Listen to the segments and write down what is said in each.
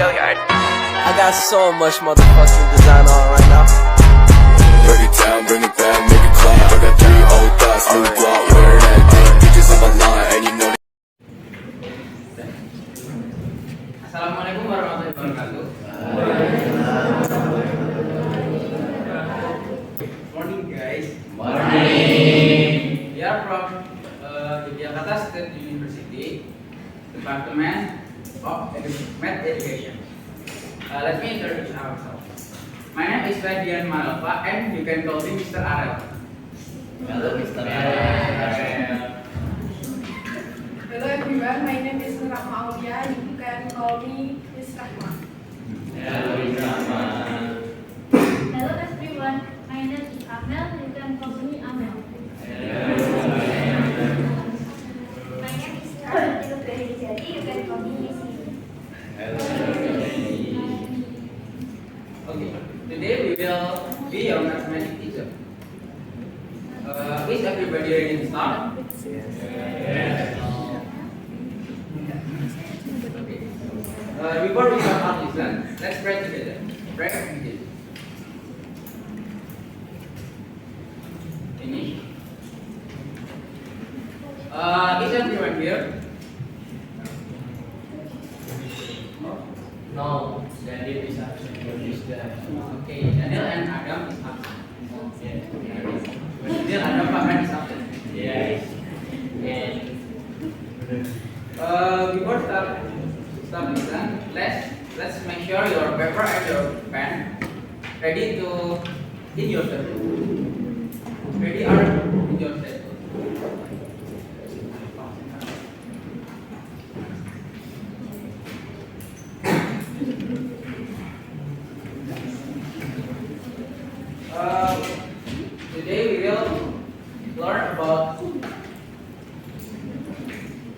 I got so much motherfucking design on right now. Break it down, bring it back, make it clap. I got 3 old thoughts, new block, where that thing. Pictures on my line, and you know. Assalamualaikum warahmatullahi wabarakatuh. Morning guys. Morning. We are from Yogyakarta State University, Department of Math Education. Let me introduce ourselves. My name is Ferdian Marelva, and you can call me Mr. Arel. Hello, Mr. Arel. Hello everyone, my name is Nurrahma Aulia. You can call me Miss Rahma. Hello, Miss Rahma. Hello everyone, my name is Amelia. You can call me Amelia. My name is Jati. You can call me Miss. Okay, today we will be your mathematics teacher. Is everybody ready to start? Yes. Okay. Before we start our lesson, let's pray together. Pray and begin. Finish. Is everyone here? No. Daniel is absent. Okay, Daniel and Adam is absent. Daniel, Adam, Rahman is absent. Yes. And before start lesson, let's make sure your paper and your pen ready to in your table. Ready or in your table. Today we will learn about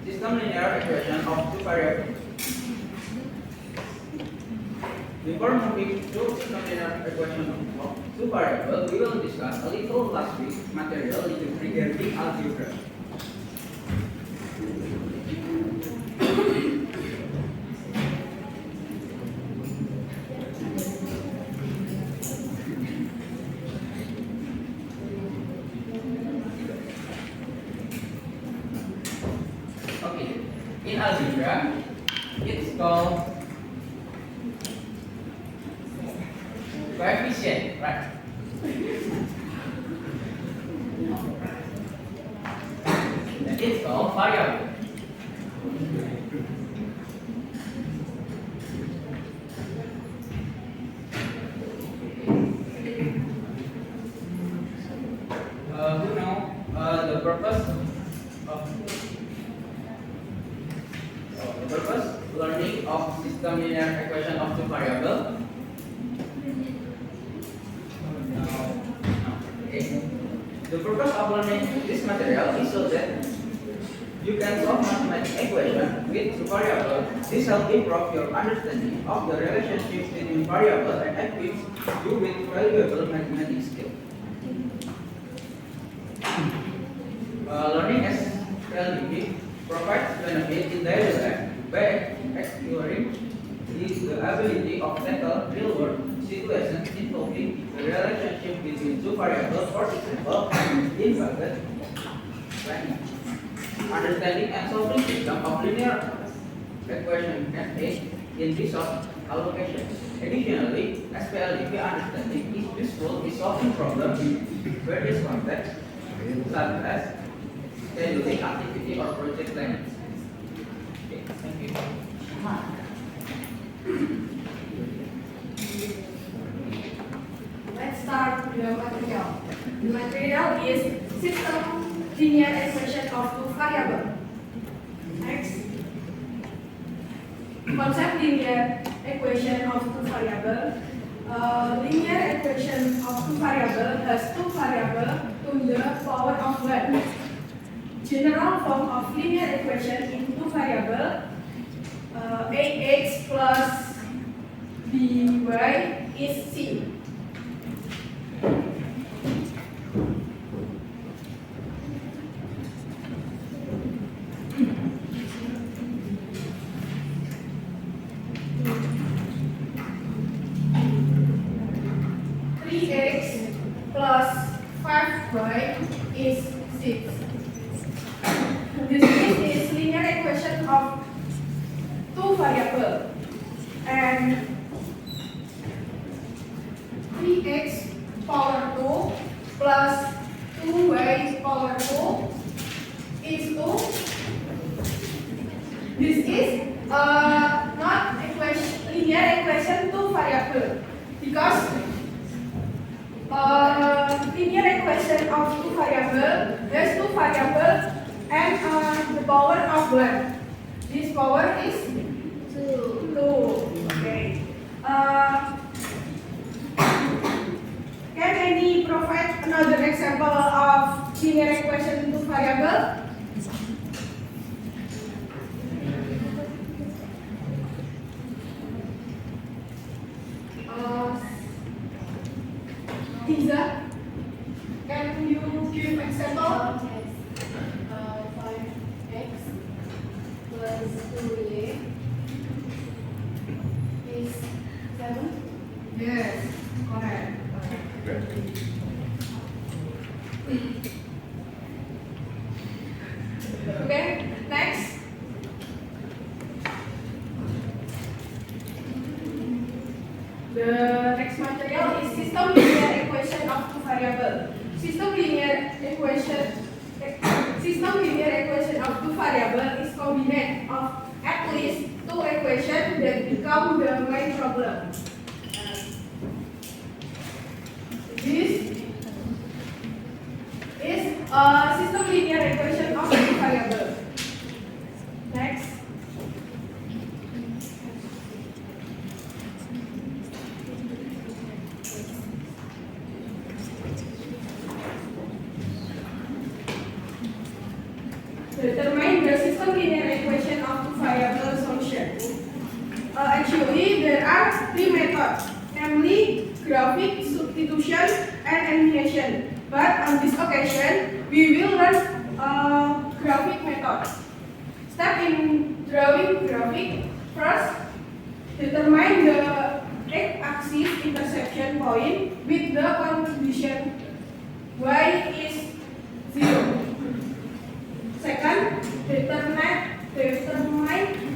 system linear equation of two variables. Before moving to system linear equation of two variables, we will discuss a little last week material regarding algebra. In algebra, it's called coefficient, right? And it's called variable. Who know the purpose learning of system linear equation of two variables? No. Okay. The purpose of learning this material is so that you can solve mathematical equation with two variables. This helps improve your understanding of the relationship between variables and equips you with valuable mathematical skills. Learning SLDP provides benefit in daily life by exploring the ability of tackle real-world situations involving the relationship between two variables, for example, in bracket planning. Understanding and solving system of linear equation can aid in resource allocation. Additionally, SPLDP understanding is useful in solving problems in various contexts, such as scheduling activity or project planning. Okay, thank you. Let's start the material. The material is system linear equation of two variables. Next, concept linear equation of two variables. Linear equation of two variables has two variables to the power of 1. General form of linear equation in two variables, ax plus by is c. two variables, and 3x power 2 plus 2y power 2 is 2. This is not linear equation two variable, because linear equation of two variable, there's two variable and the power of 1. This power is 2. Okay. Can any provide another example of linear equation two variable? Tiza, can you give example? 5x plus 2y is 7. Yes, correct. Okay, next. The next material is system linear equation of two variable. System linear equation of two variable is combination of at least two equations that become the main problem. This is a system linear equation of two variable. Next. Determine the system linear equation of two variable solution. Actually, there are three methods, namely graphic, substitution, and elimination. But on this occasion, we will learn graphic method. Step in drawing graphic. First, determine the x-axis intersection point with the condition y is 0. Second, determine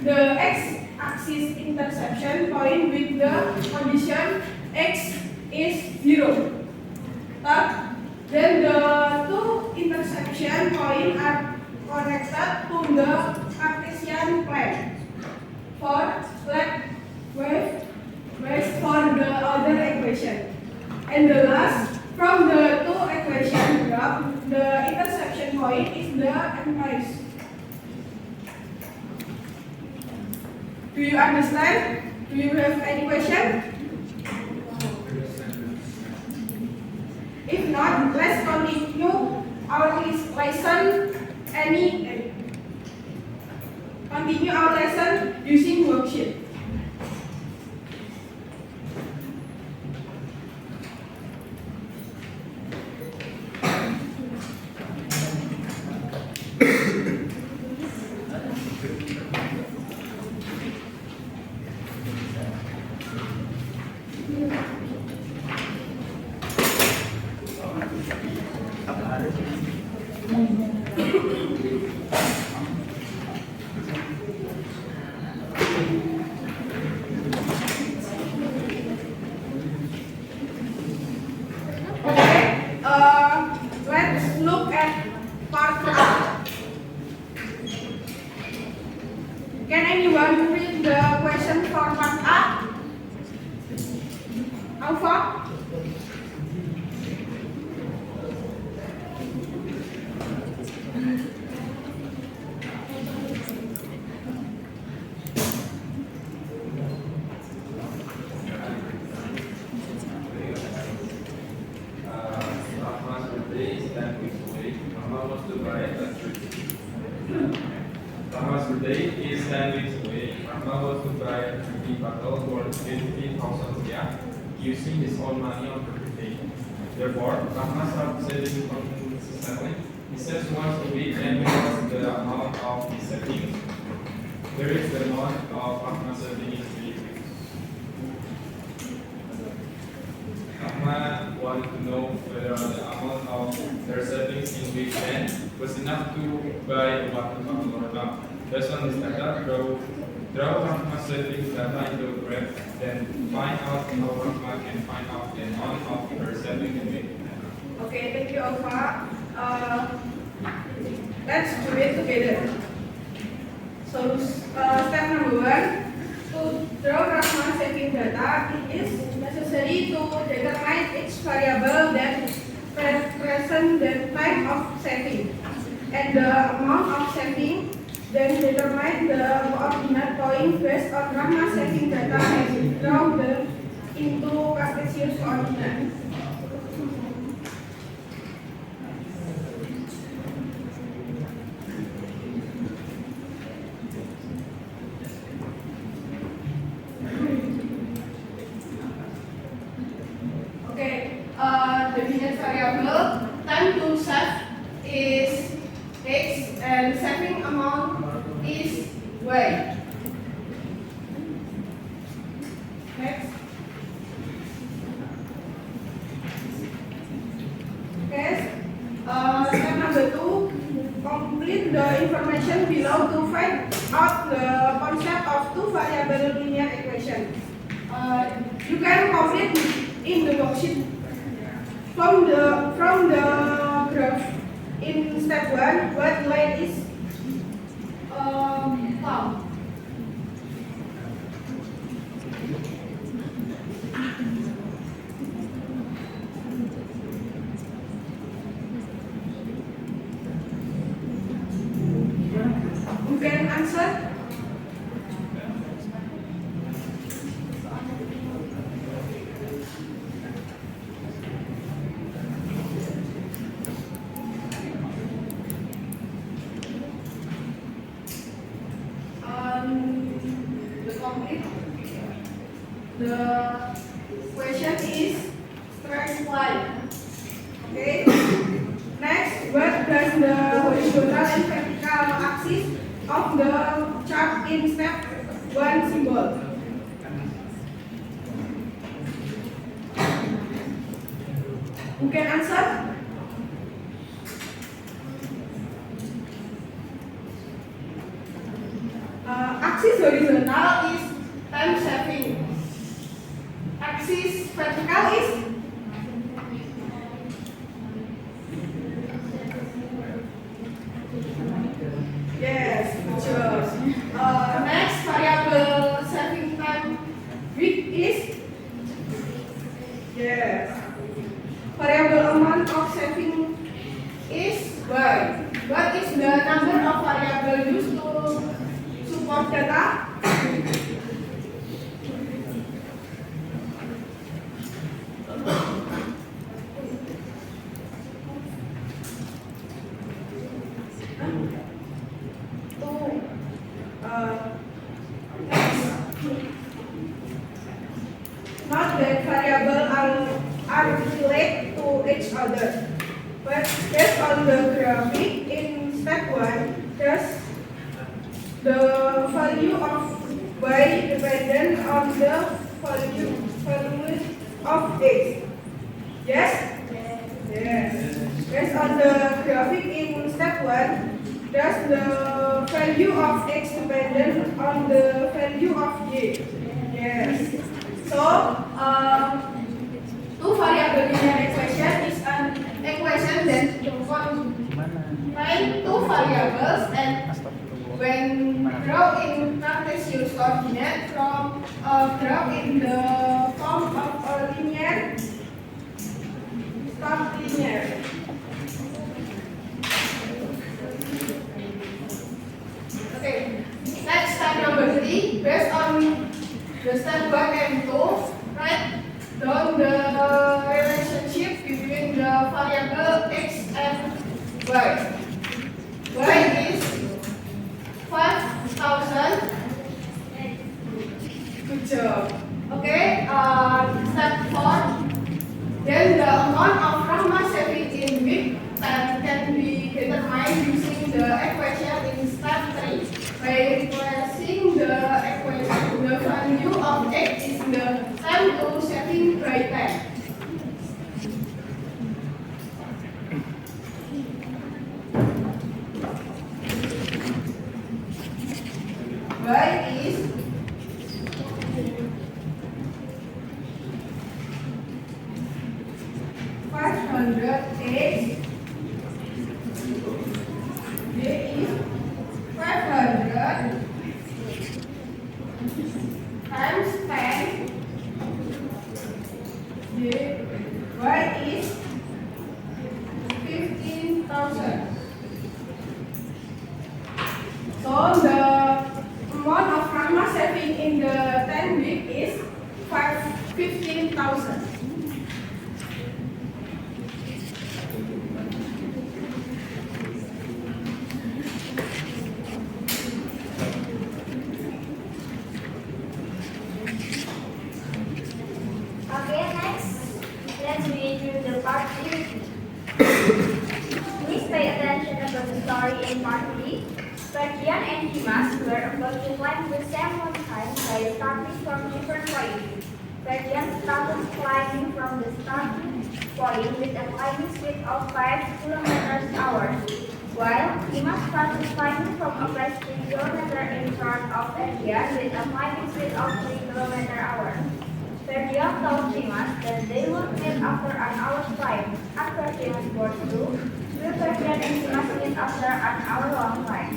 the x-axis intersection point with the condition x is 0. Third, then the two intersection points are connected to the Cartesian plane. Fourth, wave for the other equation. And the last, from the two equation graph, the intersection point is the empires. Do you understand? Do you have any question? If not, let's continue our lesson using worksheet. Let's look at part A. Can anyone read the question for part A? Alpha? Rahma's birthday is 10 weeks away. Rahma wants to buy a trip. Rahma's birthday is 10 weeks away. Rahma wants to buy a 3D bottle worth 50,000 rupiah using his own money on birthday. Therefore, Rahma starts saving consistently. He saves once a week and knows the amount of his savings. Here is the amount of Rahma's savings in 3 weeks. Rahma wanted to know whether the amount of their savings in week 10 was enough to buy a water bottle or not. Based on this data, draw Draw Rahma saving data into a graph, then find out how Rahma can find out the amount of her saving limit. Okay, thank you, Alpha. Let's do it together. So, step number 1, to draw Rahma saving data, it is necessary to determine each variable that present the type of saving and the amount of saving. Then determine the coordinate point based on Rahma saving data and draw them into Cartesian coordinate. Okay, the definite variable time to save is x and saving amount is y. Next. Okay. Step number 2. Complete the information below to find out the concept of two variable linear equation. You can complete in the worksheet from the graph. In step 1, what line is found? You can answer. The question is straight line. Okay. Next, what does the horizontal and vertical axis of the chart in step 1 symbol? Who can answer? Axis horizontal is time saving. Axis vertical is yes, sure. Next variable saving time width is yes. Variable amount of saving is y. What is the number of variable used to support data? Not that variable are related to each other, but based on the graphic in step 1, there's the value of y dependent on the value of x. Yes? Yes. Based on the graphic in step 1, there's the value of x dependent on the value of y. Yes. So, two variable linear equation is an equation that contains two variables, and when draw in Cartesian coordinate from draw in the form of a linear linear. Okay, next step number 3, based on the step 1 and 2, write down the relationship between the variable x and y. Y is 5,000. Good job. Okay, step 4. Then the amount of Rahma saving in week can be determined using the equation in step 3. By replacing the equation, the value of x is the time to saving by 10. But Y is 500x. J is 500 times 10. Y is 15,000. So the amount of Rahma saving in the 10 week is 15,000. Okay, next, let's read through the part 3. Please pay attention about the story in part 3. Ferdian and Dimas were about to climb the same mountain by starting from different points. Ferdian started climbing from the starting point with a climbing speed of 5 km/h, while Dimas started climbing from a place 3 km in front of Ferdian with a climbing speed of 3 km/h. Ferdian told Dimas that they would meet after an hour's climb. After Dimas was through, will Ferdian and Dimas meet after an hour-long climb?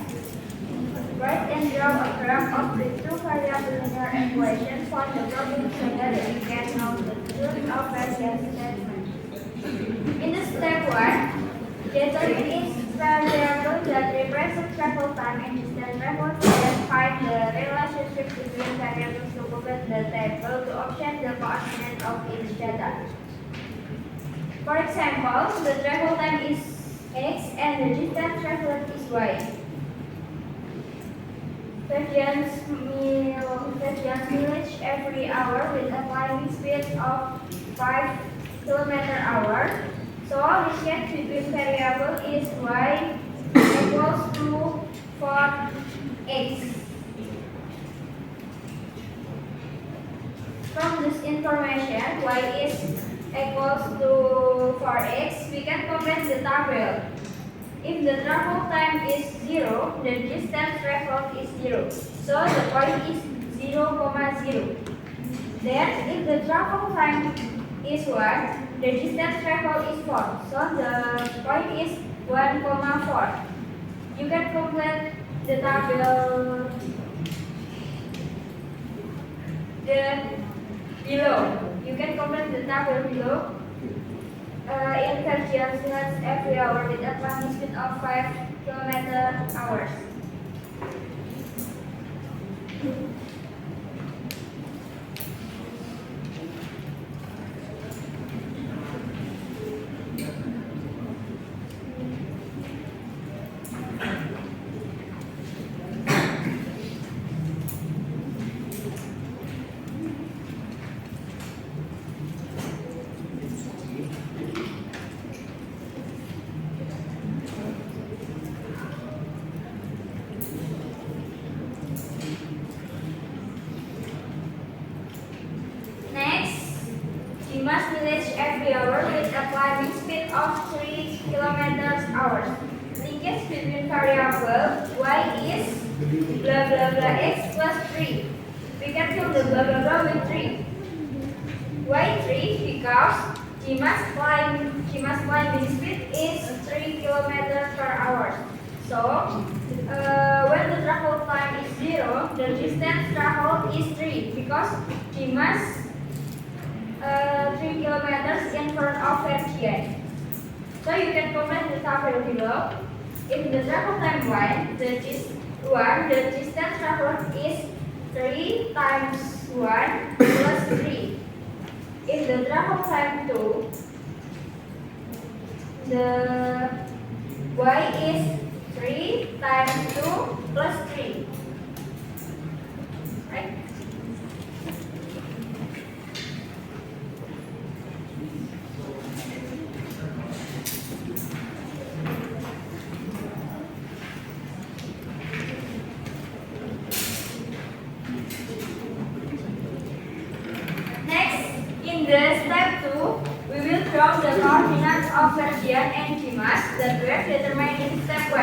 Write and draw a graph of the two variable linear equations for the problem so that we can know the truth of Ferdian's statement. In the step 1, determine each variable that represents travel time and distance traveled, then find the relationship between variables to complete the table to obtain the coordinate of each data. For example, the travel time is x and the distance traveled is y. Ferdian's mileage every hour with a climbing speed of 5 km/h. So the change between variable is y equals to 4x. From this information, y is equals to 4x, we can complete the table. If the travel time is 0, the distance traveled is 0. So the point is 0, 0. Then if the travel time is 1, the distance traveled is 4. So the point is 1, 4. You can complete the table below. You can complete the table below. In Ferdian's minutes every hour with a climbing speed of 5 km/h. Dimas village every hour with a climbing speed of 3 km/h. Linkage between variable y is blah blah blah x plus 3. We can fill the blah blah blah with 3. Why 3? Because Dimas climbing speed is 3 km/h. So when the travel time is 0, the distance traveled is 3 because Dimas 3 kilometers in front of Ferdian. So you can comment the table below. If the travel time 1, the distance traveled is 3 times 1 plus 3. If the travel time 2, the y is 3 times 2 plus 3. Right? In the step 2, we will draw the coordinates of Ferdian and Dimas that were determined in step 1.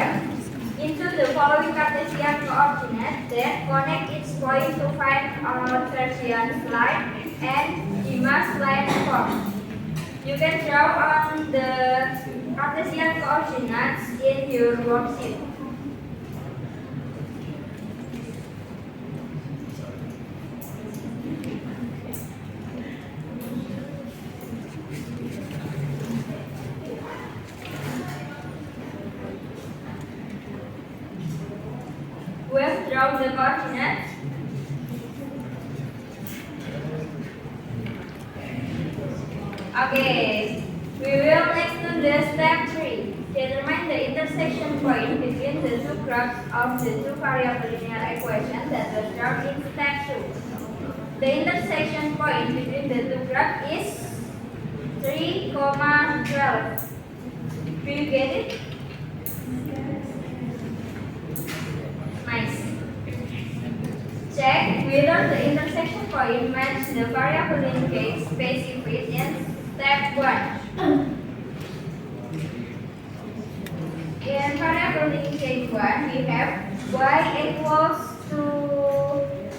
into the following Cartesian coordinates, then connect each point to find a Ferdian's line and Dimas' line form. You can draw on the Cartesian coordinates in your worksheet. We have drawn the coordinates. Okay, we will next to the step 3. Determine the intersection point between the two graphs of the two variable linear equations that was drawn in step 2. The intersection point between the two graphs is 3,12. Do you get it? Nice. Check whether the intersection point matches the variable linkage specified in step 1. In variable linkage 1, we have y equals to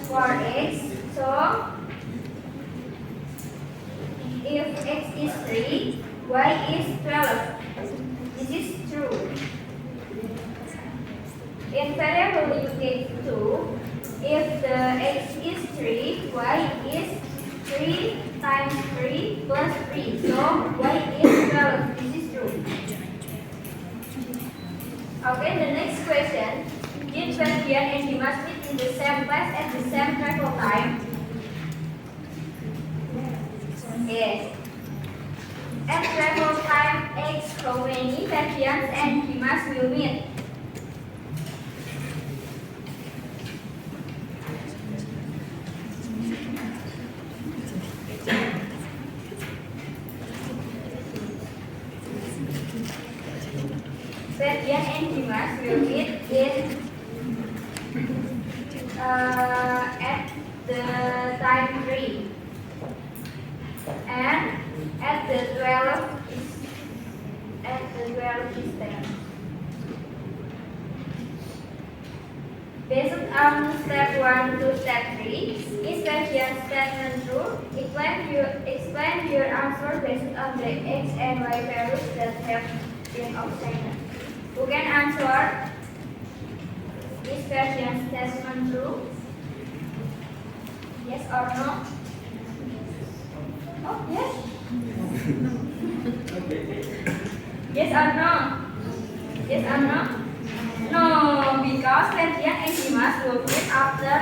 4x. So, if x is 3, y is 12. This is true. In variable linkage 2, if the x is 3, y is 3 times 3 plus 3. So, y is 12. This is true. Okay, the next question. Did Ferdian and Dimas meet in the same class at the same travel time? Yes. At travel time x, how many Ferdian and Dimas will meet? Ferdian and Dimas will meet in at the time 3 and at the 12 distance. Based on step 1 to step 3, is Ferdian's statement true? Explain your answer based on the x and y values that have been obtained. Who can answer? Is Ferdian's statement true? Yes or no? Oh, yes. Yes or no? Yes or no? No, because Ferdian and Dimas will meet after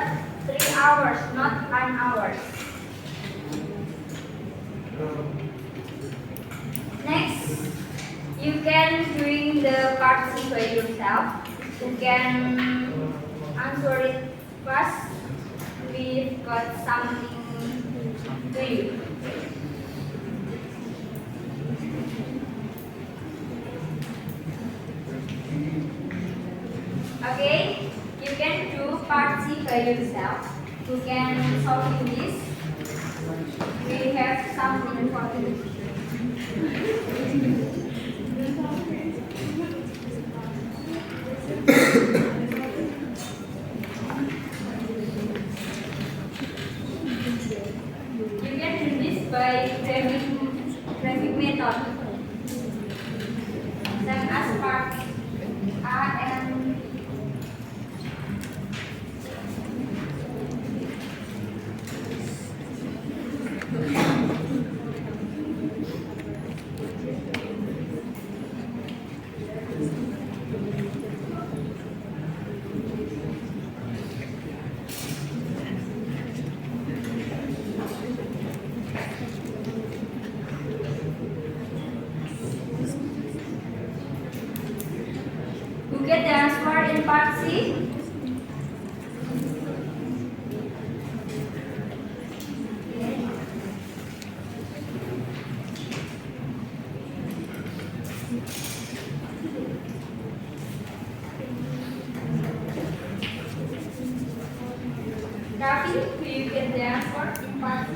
3 hours, not 1 hour. Next, you can doing the part C by yourself. You can answer it fast. We've got something to you. Okay, you can do part C by yourself. You can solve this. We have something for you. You can do this by graphic method. Same as part A and get the answer in part C. Rafi, do you get the answer in part C?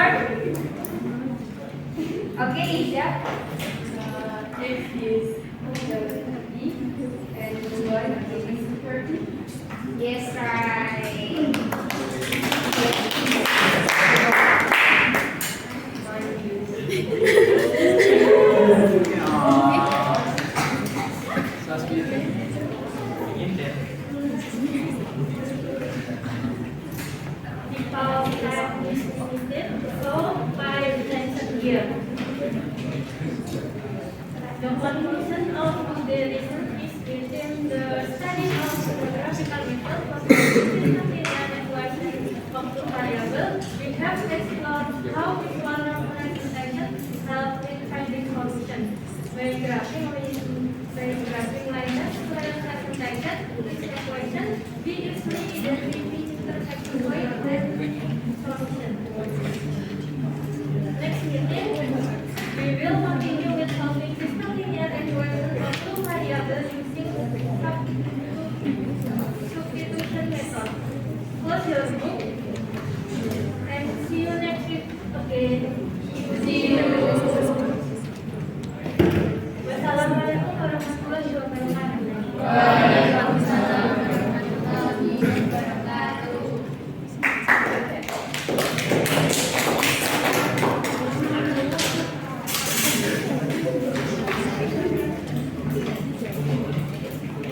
start? Okay, Isha. X is 30 and Y is 30. Yes, right. The power of time is limited, so by attention here. The conclusion of the research is within the study of the graphical method for the evaluation of the variable. We have explored how visual representation help in finding solutions. By graphing linear representation, this equation, we usually identify intersection point and solution. Next meeting, we will continue with solving system linear equation of two variables using substitution method. Close your book and see you next week again. See you.